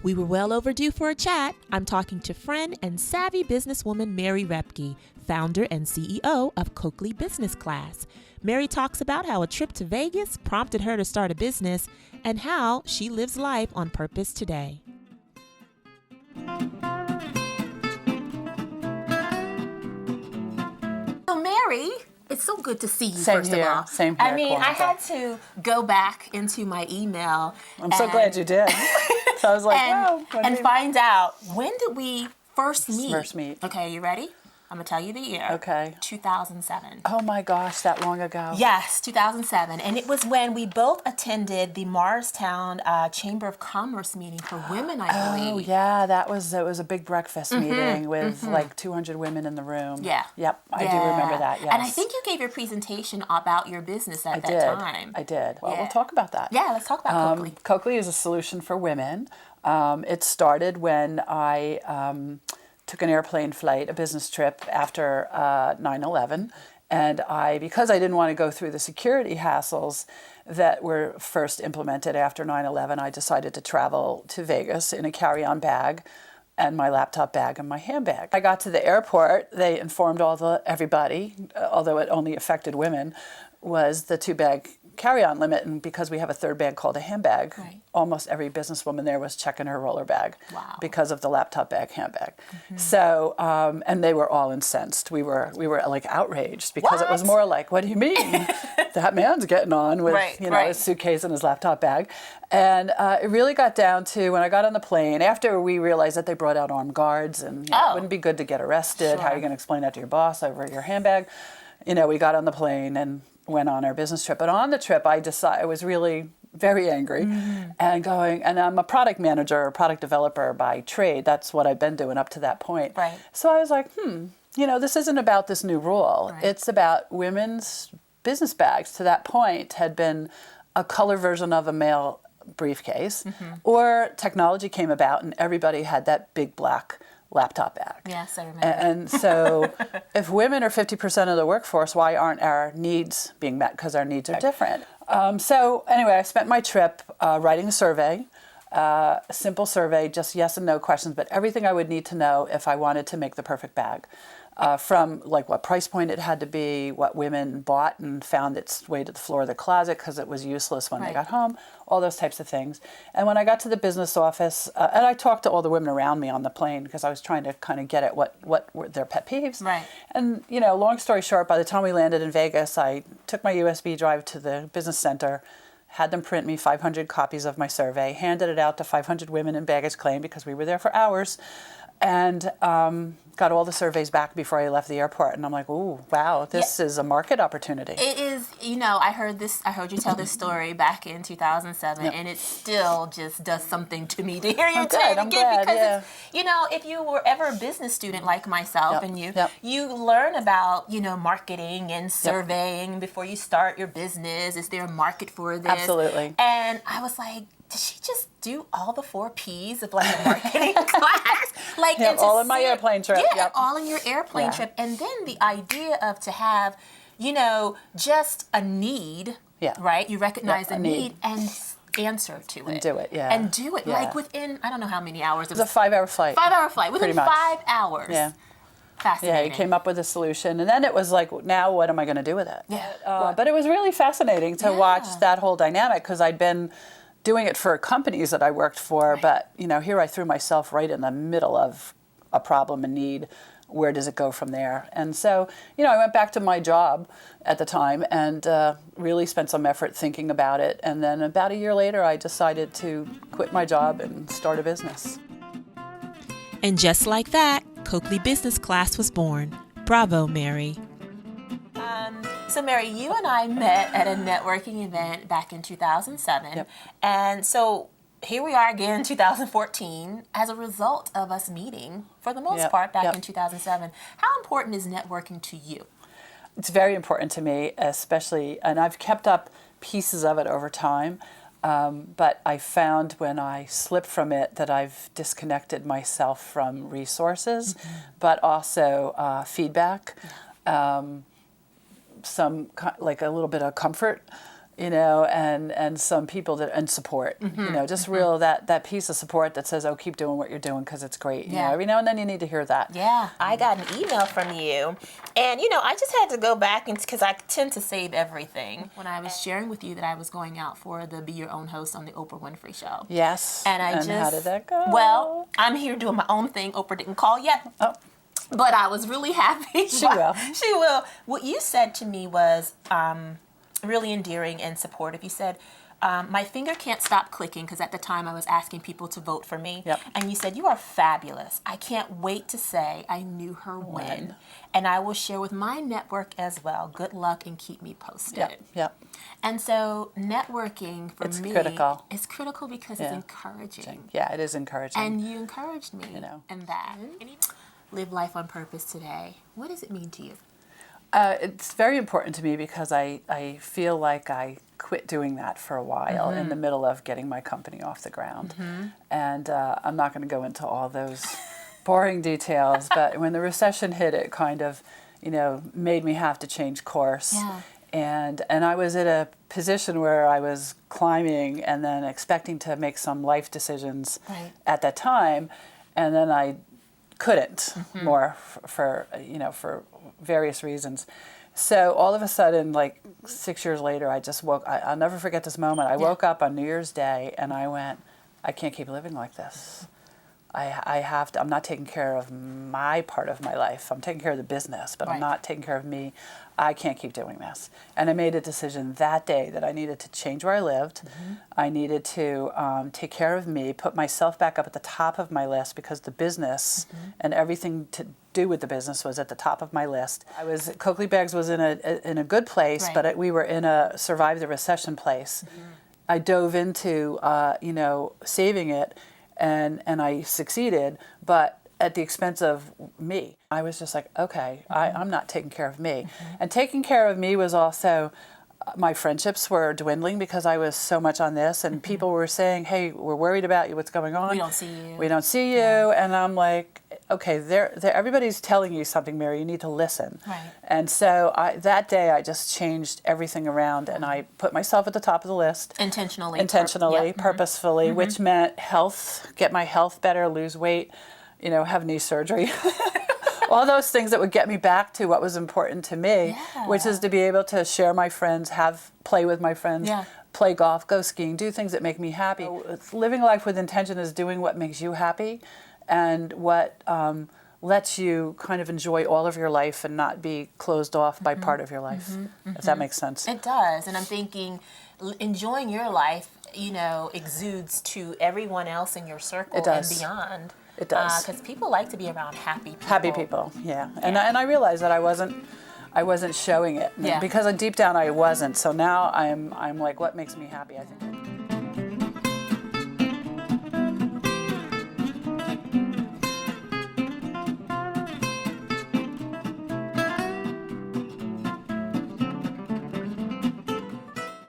We were well overdue for a chat. I'm talking to friend and savvy businesswoman Mary Repke, founder and CEO of Coakley Business Class. Mary talks about how a trip to Vegas prompted her to start a business and how she lives life on purpose today. So Mary, it's so good to see you, first of all. Same here. I mean, I had to go back into my email. I'm so glad you did. So I was like, and find out, when did we first meet? First meet. Okay, you ready? I'm going to tell you the year. Okay. 2007. Oh my gosh, that long ago. Yes, 2007. And it was when we both attended the Morristown Chamber of Commerce meeting for women, I believe. Oh yeah, it was a big breakfast meeting with like 200 women in the room. Yeah. Yep, I do remember that, yes. And I think you gave your presentation about your business at that time. I did. Well, we'll talk about that. Yeah, let's talk about Coakley. Coakley is a solution for women. It started when I took an airplane flight, a business trip after 9/11, and because I didn't want to go through the security hassles that were first implemented after 9/11, I decided to travel to Vegas in a carry-on bag and my laptop bag and my handbag. I got to the airport, they informed everybody, although it only affected women, was the 2-bag carry-on limit, and because we have a third bag called a handbag, almost every businesswoman there was checking her roller bag because of the laptop bag, handbag. So, and they were all incensed. We were like outraged because it was more like, what do you mean? That man's getting on with his suitcase and his laptop bag. And it really got down to when I got on the plane, after we realized that they brought out armed guards and it wouldn't be good to get arrested. How are you going to explain that to your boss over your handbag? We got on the plane and went on our business trip. But on the trip, I was really very angry and I'm a product manager or product developer by trade. That's what I've been doing up to that point. Right. So I was like, this isn't about this new rule. Right. It's about women's business bags. To that point had been a color version of a male briefcase, or technology came about and everybody had that big black laptop bag. Yes, I remember. And so if women are 50% of the workforce, why aren't our needs being met? Because our needs are different. So anyway, I spent my trip writing a survey, a simple survey, just yes and no questions, but everything I would need to know if I wanted to make the perfect bag. From like what price point it had to be, what women bought and found its way to the floor of the closet because it was useless when they got home, all those types of things. And when I got to the business office, and I talked to all the women around me on the plane because I was trying to kind of get at what were their pet peeves. Right. And, long story short, by the time we landed in Vegas, I took my USB drive to the business center, had them print me 500 copies of my survey, handed it out to 500 women in baggage claim because we were there for hours, and got all the surveys back before I left the airport. And I'm like, ooh, wow, this is a market opportunity. It is, I heard you tell this story back in 2007, and it still just does something to me to hear you tell it again. Because, if you were ever a business student like myself and you learn about, marketing and surveying before you start your business. Is there a market for this? Absolutely. And I was like, did she just do all the 4 Ps of like a marketing class? All in my airplane trip. Yeah, all in your airplane trip. And then the idea of to have, just a need, right? You recognize a need and answer to it. And do it, And do it, like within, I don't know how many hours. It was a 5-hour flight. 5-hour flight, within 5 hours. Yeah. Fascinating. Yeah, he came up with a solution. And then it was like, now what am I going to do with it? Yeah. But it was really fascinating to watch that whole dynamic because I'd been doing it for companies that I worked for, but here I threw myself right in the middle of a problem and need. Where does it go from there? And so, I went back to my job at the time and really spent some effort thinking about it. And then about a year later, I decided to quit my job and start a business. And just like that, Coakley Business Class was born. Bravo, Mary. So Mary, you and I met at a networking event back in 2007. And so here we are again in 2014 as a result of us meeting, for the most part, back in 2007. How important is networking to you? It's very important to me, especially, and I've kept up pieces of it over time, but I found when I slipped from it that I've disconnected myself from resources, but also feedback. Some like a little bit of comfort, you know, and some people and support, you know, just real that piece of support that says, oh, keep doing what you're doing because it's great. You know, every now and then you need to hear that. Yeah, I got an email from you, and you know, I just had to go back because I tend to save everything. When I was sharing with you that I was going out for the Be Your Own Host on the Oprah Winfrey Show. Yes. And how did that go? Well, I'm here doing my own thing. Oprah didn't call yet. Oh. But I was really happy. She will. She will. What you said to me was really endearing and supportive. You said, my finger can't stop clicking, because at the time I was asking people to vote for me. Yep. And you said, you are fabulous. I can't wait to say I knew her when. And I will share with my network as well. Good luck and keep me posted. Yep. And so networking for me critical. is critical because it's encouraging. Yeah, it is encouraging. And you encouraged me in that. Mm-hmm. Live life on purpose today. What does it mean to you? It's very important to me because I feel like I quit doing that for a while in the middle of getting my company off the ground. And I'm not going to go into all those boring details, but when the recession hit, it kind of, you know, made me have to change course. Yeah. And I was at a position where I was climbing and then expecting to make some life decisions at that time, and then I couldn't more for various reasons. So all of a sudden, like 6 years later, I just woke. I'll never forget this moment. I woke up on New Year's Day and I went, I can't keep living like this. I have to. I'm not taking care of my part of my life. I'm taking care of the business, but I'm not taking care of me. I can't keep doing this. And I made a decision that day that I needed to change where I lived. I needed to take care of me, put myself back up at the top of my list, because the business and everything to do with the business was at the top of my list. Coakley Bags was in a good place, but we were in a survive the recession place. I dove into saving it. And I succeeded, but at the expense of me. I was just like, okay, I'm not taking care of me. And taking care of me was also, my friendships were dwindling because I was so much on this, and people were saying, hey, we're worried about you, what's going on? We don't see you. We don't see you. And I'm like, okay, everybody's telling you something, Mary, you need to listen. And so that day I just changed everything around, and I put myself at the top of the list. Intentionally, purposefully, which meant health, get my health better, lose weight, have knee surgery. All those things that would get me back to what was important to me, which is to be able to share my friends, play with my friends, play golf, go skiing, do things that make me happy. Living life with intention is doing what makes you happy, and what lets you kind of enjoy all of your life and not be closed off by part of your life. If that makes sense. It does. And I'm thinking, enjoying your life, exudes to everyone else in your circle and beyond. It does. Because people like to be around happy people. Happy people, yeah. And I realized that I wasn't showing it because deep down I wasn't. So now I'm like, what makes me happy? I think.